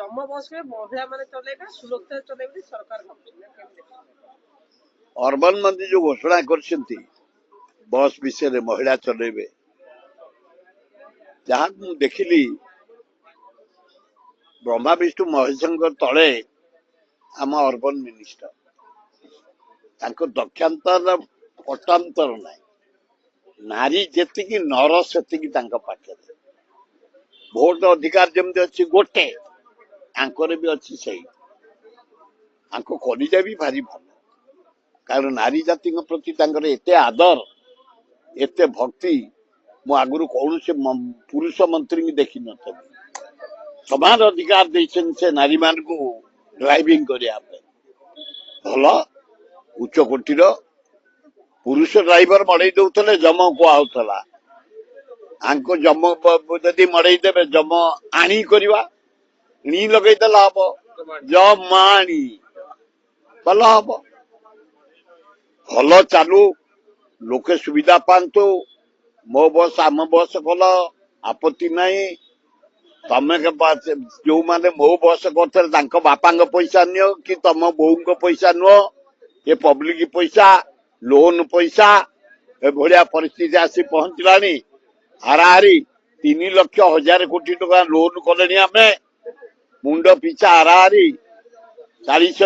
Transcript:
जम्मू बस में महिला माने चलेबे सुरक्षा चलेबे सरकार अर्बन मंत्री जो घोषणा कर बस विषय महिला चलेबे जहाँ मु देखिली ब्रह्मा विष्णु महेश तले आम अर्बन मिनिस्टर तांको दक्षांतर पटांतर ना नारी जेतिकी नर सेतिकी तांको पाखे भोट अधिकार जमती अच्छी गोटे आंकर भी अच्छी सही आंको कलिजा भी भारी भल कारण नारी जाति प्रति तांकर एते आदर एते भक्ति मु आगुरु कौन से पुरुष मंत्री की देखी न समान अधिकार देछन से नारी मान को ड्राइविंग करिया भल उच्च कोटीर पुरुष ड्राइवर मड़ई दउथले जम को आउथला आंको जम जदि मड़ई देबे जम आनी करवा नी लगई देला हम जमाणी भल हम भल चालू लोके सुविधा पांतु मो बस आम बस कल आपत्ति नहीं तमे जो माने मो बस करते बापा पैसा नियो कि तम बोऊ पैसा नुह ये पब्लिक पैसा लोन पैसा एभलिया परिस्थिति आसी पहुंचलानी हाराहारी 3,00,000 कोटी टका लोन कले आमे मुंड पिछा हाराहारी 40